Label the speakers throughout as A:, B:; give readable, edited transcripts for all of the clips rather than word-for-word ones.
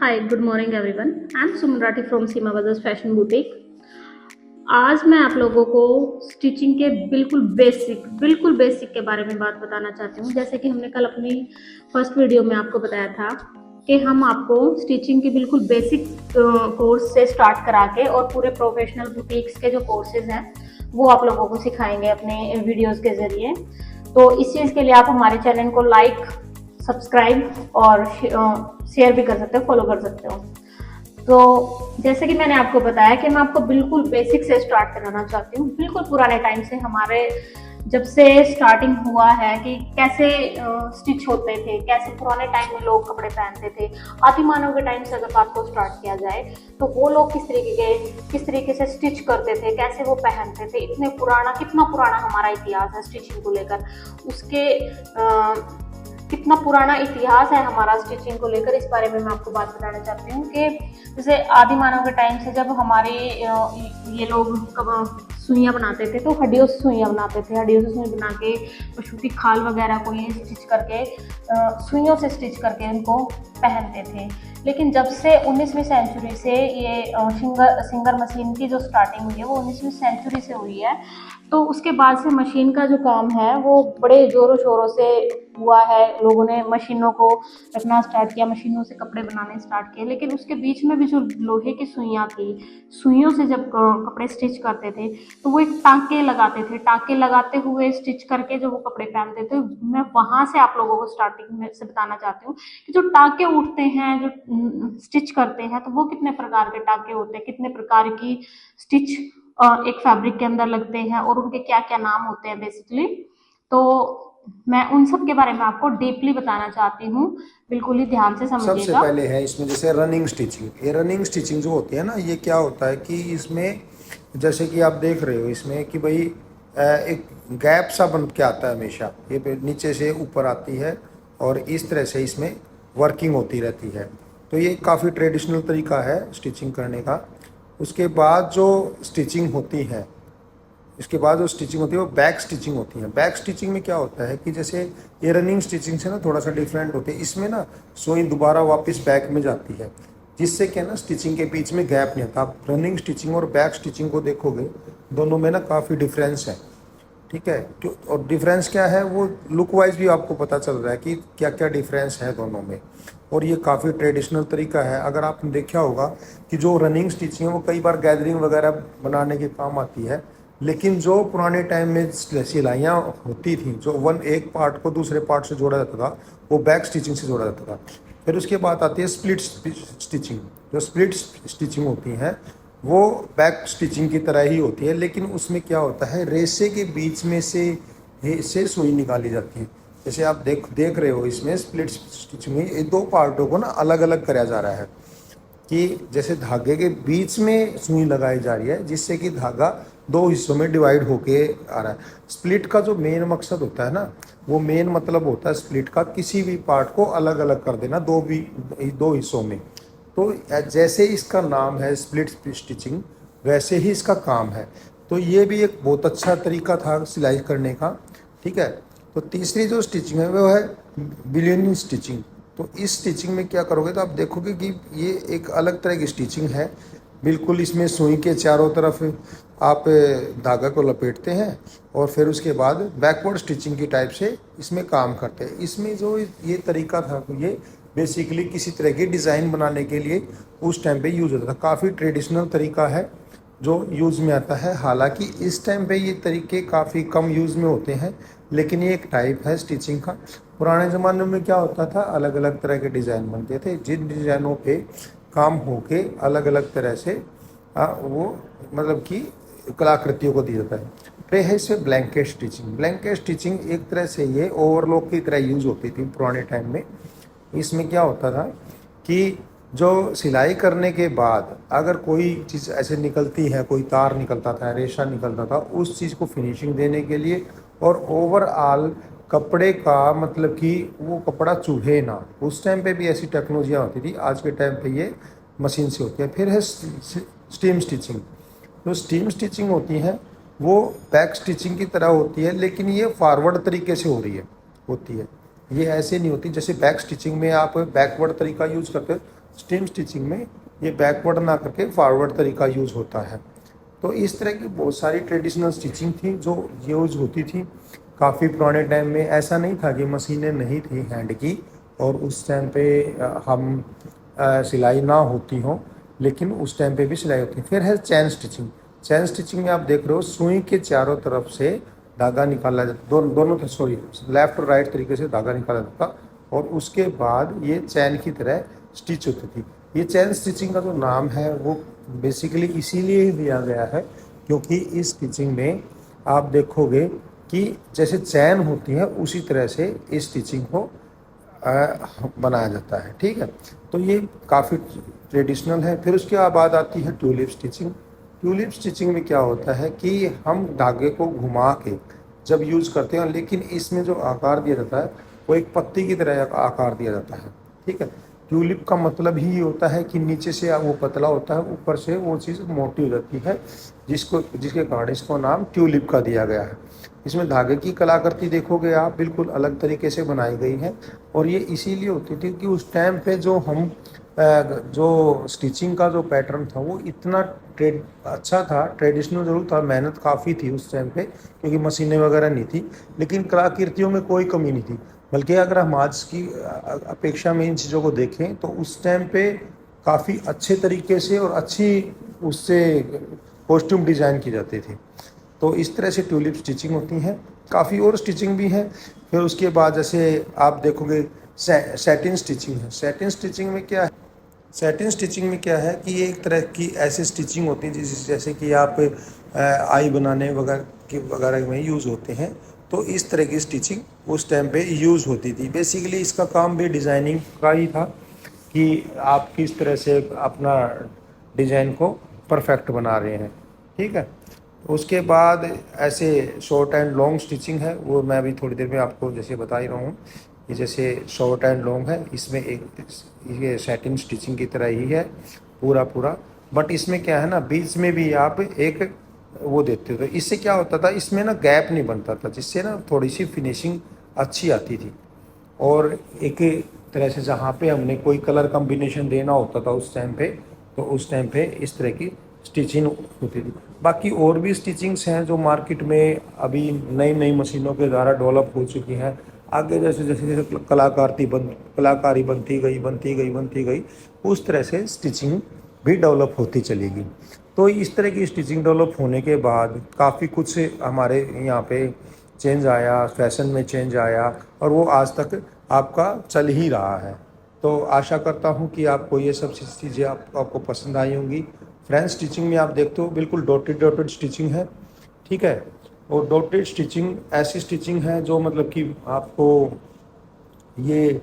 A: Hi, good morning everyone. I am Suman Rathi from Seema brothers fashion boutique. आज मैं आप लोगों को स्टिचिंग के बिल्कुल बेसिक के बारे में बात बताना चाहती हूँ। जैसे कि हमने कल अपनी फर्स्ट वीडियो में आपको बताया था कि हम आपको स्टिचिंग के बिल्कुल बेसिक कोर्स से स्टार्ट करा के और पूरे प्रोफेशनल बुटीक्स के जो कोर्सेज हैं वो आप लोगों को सिखाएंगे अपने वीडियोस के ज़रिए। तो इस चीज़ के लिए आप हमारे चैनल को लाइक, सब्सक्राइब और शेयर भी कर सकते हो, फॉलो कर सकते हो। तो जैसे कि मैंने आपको बताया कि मैं आपको बिल्कुल बेसिक से स्टार्ट कराना चाहती हूँ, बिल्कुल पुराने टाइम से, हमारे जब से स्टार्टिंग हुआ है कि कैसे स्टिच होते थे, कैसे पुराने टाइम में लोग कपड़े पहनते थे। आदि मानव के टाइम से अगर बात को स्टार्ट किया जाए तो वो लोग किस तरीके से स्टिच करते थे, कैसे वो पहनते थे। कितना पुराना हमारा इतिहास है स्टिचिंग को लेकर, उसके कितना पुराना इतिहास है हमारा स्टिचिंग को लेकर, इस बारे में मैं आपको बात बताना चाहती हूँ कि जैसे आदि मानव के टाइम से जब हमारे ये लोग सुइयाँ बनाते थे तो हड्डियों से सुइयाँ बनाते थे। हड्डियों से सुई बना के पशु की खाल वगैरह को ये स्टिच करके सुइयों से स्टिच करके उनको पहनते थे। लेकिन जब से 19वीं सेंचुरी से ये सिंगर मशीन की जो स्टार्टिंग हुई है वो 19वीं सेंचुरी से हुई है। तो उसके बाद से मशीन का जो काम है वो बड़े ज़ोरों शोरों से हुआ है। लोगों ने मशीनों को रखना स्टार्ट किया, मशीनों से कपड़े बनाने स्टार्ट किए। लेकिन उसके बीच में भी जो लोहे की सुइयाँ थी, सुइयों से जब कपड़े स्टिच करते थे तो वो एक टाँके लगाते थे। टाँके लगाते हुए स्टिच करके जो वो कपड़े पहनते थे, मैं वहाँ से आप लोगों को स्टार्टिंग में से बताना चाहती हूँ कि जो टाँके उठते हैं, जो स्टिच करते हैं, तो वो कितने प्रकार के टाँके होते हैं, कितने प्रकार की स्टिच एक फैब्रिक के अंदर लगते हैं और उनके क्या क्या नाम होते हैं बेसिकली। तो मैं उन सब के बारे में आपको डीपली बताना चाहती हूँ, बिल्कुल ही ध्यान से
B: सबसे
A: समझिएगा।
B: पहले है इसमें जैसे रनिंग स्टिचिंग। ये रनिंग स्टिचिंग जो होती है ना, ये क्या होता है कि इसमें जैसे कि आप देख रहे हो इसमें कि भाई एक गैप सा बन के आता है हमेशा। ये नीचे से ऊपर आती है और इस तरह से इसमें वर्किंग होती रहती है। तो ये काफ़ी ट्रेडिशनल तरीका है स्टिचिंग करने का। उसके बाद जो स्टिचिंग होती है, इसके बाद जो स्टिचिंग होती है वो बैक स्टिचिंग होती है। बैक स्टिचिंग में क्या होता है कि जैसे ये रनिंग स्टिचिंग से ना थोड़ा सा डिफरेंट होती है। इसमें ना सुई दोबारा वापस बैक में जाती है, जिससे क्या ना स्टिचिंग के बीच में गैप नहीं आता। आप रनिंग स्टिचिंग और बैक स्टिचिंग को देखोगे, दोनों में ना काफ़ी डिफरेंस है। ठीक है, तो और डिफरेंस क्या है वो लुक वाइज भी आपको पता चल रहा है कि क्या क्या डिफरेंस है दोनों में। और ये काफ़ी ट्रेडिशनल तरीका है। अगर आपने देखा होगा कि जो रनिंग स्टिचिंग है वो कई बार गैदरिंग वगैरह बनाने के काम आती है, लेकिन जो पुराने टाइम में सिलाइयाँ होती थी, जो एक पार्ट को दूसरे पार्ट से जोड़ा जाता था, वो बैक स्टिचिंग से जोड़ा जाता था। फिर उसके बाद आती है स्प्लिट स्टिचिंग। जो स्प्लिट स्टिचिंग होती हैं वो बैक स्टिचिंग की तरह ही होती है, लेकिन उसमें क्या होता है, रेसे के बीच में से सुई निकाली जाती है। जैसे आप देख रहे हो इसमें स्प्लिट स्टिचिंग में ये दो पार्टों को ना अलग अलग कराया जा रहा है कि जैसे धागे के बीच में सुई लगाई जा रही है, जिससे कि धागा दो हिस्सों में डिवाइड होके आ रहा है। स्प्लिट का जो मेन मकसद होता है ना, वो मेन मतलब होता है स्प्लिट का किसी भी पार्ट को अलग अलग कर देना दो हिस्सों में। तो जैसे इसका नाम है स्प्लिट स्टिचिंग, वैसे ही इसका काम है। तो ये भी एक बहुत अच्छा तरीका था सिलाई करने का। ठीक है, तो तीसरी जो स्टिचिंग है वो है बिलियनिंग स्टिचिंग। तो इस स्टिचिंग में क्या करोगे तो आप देखोगे कि ये एक अलग तरह की स्टिचिंग है। बिल्कुल इसमें सुई के चारों तरफ आप धागा को लपेटते हैं और फिर उसके बाद बैकवर्ड स्टिचिंग की टाइप से इसमें काम करते हैं। इसमें जो ये तरीका था ये बेसिकली किसी तरह की डिज़ाइन बनाने के लिए उस टाइम पे यूज़ होता था। काफ़ी ट्रेडिशनल तरीका है जो यूज़ में आता है। हालांकि इस टाइम पे ये तरीके काफ़ी कम यूज़ में होते हैं, लेकिन ये एक टाइप है स्टिचिंग का। पुराने ज़माने में क्या होता था, अलग अलग तरह के डिज़ाइन बनते थे, जिन डिज़ाइनों पे काम होके अलग अलग तरह से वो मतलब कि कलाकृतियों को दिया जाता है। फिर है इसमें ब्लैंकेट स्टिचिंग। ब्लैंकेट स्टिचिंग एक तरह से ये ओवरलॉक की तरह यूज़ होती थी पुराने टाइम में। इसमें क्या होता था कि जो सिलाई करने के बाद अगर कोई चीज़ ऐसे निकलती है, कोई तार निकलता था, रेशा निकलता था, उस चीज़ को फिनिशिंग देने के लिए और ओवरऑल कपड़े का मतलब कि वो कपड़ा चुभे ना, उस टाइम पे भी ऐसी टेक्नोलॉजियाँ होती थी। आज के टाइम पे ये मशीन से होती है। फिर है स्टीम स्टिचिंग। जो स्टीम स्टिचिंग होती है वो बैक स्टिचिंग की तरह होती है, लेकिन ये फॉरवर्ड तरीके से होती है। ये ऐसे नहीं होती जैसे बैक स्टिचिंग में आप बैकवर्ड तरीका यूज़ करते हो, स्टीम स्टिचिंग में ये बैकवर्ड ना करके फॉरवर्ड तरीका यूज़ होता है। तो इस तरह की बहुत सारी ट्रेडिशनल स्टिचिंग थी जो यूज़ होती थी काफ़ी पुराने टाइम में। ऐसा नहीं था कि मशीनें नहीं थी हैंड की और उस टाइम पे हम सिलाई ना होती हो, लेकिन उस टाइम पे भी सिलाई होती। फिर है चैन स्टिचिंग। चैन स्टिचिंग में आप देख रहे हो सुई के चारों तरफ से धागा निकाला जाता, दोनों लेफ्ट और राइट तरीके से धागा निकाला जाता और उसके बाद ये चैन की तरह स्टिच होती थी। ये चैन स्टिचिंग का जो नाम है वो बेसिकली इसीलिए दिया गया है क्योंकि इस स्टिचिंग में आप देखोगे कि जैसे चैन होती है उसी तरह से इस स्टिचिंग को बनाया जाता है। ठीक है, तो ये काफ़ी ट्रेडिशनल है। फिर उसके बाद आती है ट्यूलिप स्टिचिंग। ट्यूलिप स्टिचिंग में क्या होता है कि हम धागे को घुमा के जब यूज़ करते हैं, लेकिन इसमें जो आकार दिया जाता है वो एक पत्ती की तरह आकार दिया जाता है। ठीक है, ट्यूलिप का मतलब ही होता है कि नीचे से वो पतला होता है, ऊपर से वो चीज़ मोटी हो जाती है, जिसके कारण इसको नाम ट्यूलिप का दिया गया है। इसमें धागे की कलाकृति देखोगे आप बिल्कुल अलग तरीके से बनाई गई है और ये इसीलिए होती थी कि उस टाइम पे जो स्टिचिंग का जो पैटर्न था वो इतना अच्छा था, ट्रेडिशनल जरूर था, मेहनत काफ़ी थी उस टाइम पे क्योंकि मशीनें वगैरह नहीं थी, लेकिन कलाकृतियों में कोई कमी नहीं थी। बल्कि अगर हम आज की अपेक्षा में इन चीज़ों को देखें तो उस टाइम पे काफ़ी अच्छे तरीके से और अच्छी उससे कॉस्ट्यूम डिज़ाइन की जाती थी। तो इस तरह से ट्यूलिप स्टिचिंग होती हैं। काफ़ी और स्टिचिंग भी है। फिर उसके बाद जैसे आप देखोगे सैटिन स्टिचिंग है। सैटिन स्टिचिंग में क्या है, सैटिन स्टिचिंग में क्या है कि ये एक तरह की ऐसी स्टिचिंग होती है जैसे कि आप आई बनाने वगैरह में यूज़ होते हैं। तो इस तरह की स्टिचिंग उस टाइम पे यूज़ होती थी। बेसिकली इसका काम भी डिज़ाइनिंग का ही था कि आप किस तरह से अपना डिज़ाइन को परफेक्ट बना रहे हैं। ठीक है, उसके बाद ऐसे शॉर्ट एंड लॉन्ग स्टिचिंग है, वो मैं अभी थोड़ी देर में आपको जैसे बता ही रहा हूँ कि जैसे शॉर्ट एंड लॉन्ग है, इसमें एक ये सैटिन स्टिचिंग की तरह ही है पूरा, बट इसमें क्या है ना, बीच में भी आप एक वो देते हो। तो इससे क्या होता था, इसमें ना गैप नहीं बनता था, जिससे ना थोड़ी सी फिनिशिंग अच्छी आती थी। और एक तरह से जहाँ पे हमने कोई कलर कम्बिनेशन देना होता था उस टाइम पे, तो उस टाइम पे इस तरह की स्टिचिंग होती थी। बाकी और भी स्टिचिंग्स हैं जो मार्केट में अभी नई मशीनों के द्वारा डेवलप हो चुकी हैं। आगे जैसे कलाकारी बनती गई उस तरह से स्टिचिंग भी डेवलप होती चलेगी। तो इस तरह की स्टिचिंग डेवलप होने के बाद काफ़ी कुछ हमारे यहाँ पे चेंज आया, फैशन में चेंज आया और वो आज तक आपका चल ही रहा है। तो आशा करता हूँ कि आपको ये सब चीज़ें आपको पसंद आई होंगी। फ्रेंच स्टिचिंग में आप देखते हो बिल्कुल डॉटेड स्टिचिंग है। ठीक है, और डॉटेड स्टिचिंग ऐसी स्टिचिंग है जो मतलब कि आपको ये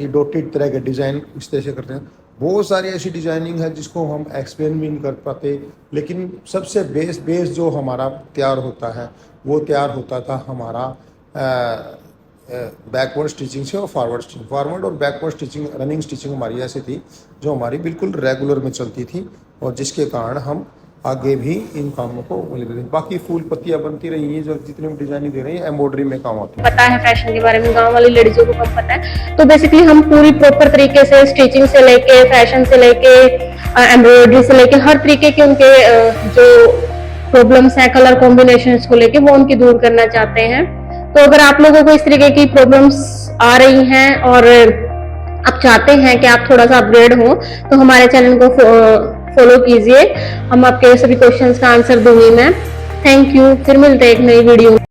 B: डॉटेड तरह के डिज़ाइन इस तरह से करते हैं। बहुत सारी ऐसी डिज़ाइनिंग है जिसको हम एक्सप्लेन भी नहीं कर पाते, लेकिन सबसे बेस जो हमारा तैयार होता है वो तैयार होता था हमारा बैकवर्ड स्टिचिंग से और फॉरवर्ड और बैकवर्ड स्टिचिंग, रनिंग स्टिचिंग हमारी ऐसी थी जो हमारी बिल्कुल रेगुलर में चलती थी और जिसके कारण हम आगे भी इन कामों को लेते थे। बाकी फूल पत्तियाँ बनती रही है, जो जितनी भी डिजाइनिंग दे रही है एम्ब्रॉयडरी में काम आती है।
A: पता है फैशन के बारे में, गांव वाली लेडीजों को कम पता है। तो बेसिकली हम पूरी प्रॉपर तरीके से स्टिचिंग से लेके, फैशन से लेके, एम्ब्रॉयडरी से लेके, हर तरीके के उनके जो प्रॉब्लम्स हैं कलर कॉम्बिनेशंस को लेके, वो उनकी दूर करना चाहते हैं। तो अगर आप लोगों को इस तरीके की प्रॉब्लम्स आ रही हैं और आप चाहते हैं कि आप थोड़ा सा अपग्रेड हो, तो हमारे चैनल को फॉलो कीजिए। हम आपके सभी क्वेश्चंस का आंसर दूंगी मैं। Thank you. फिर मिलते हैं एक नई वीडियो।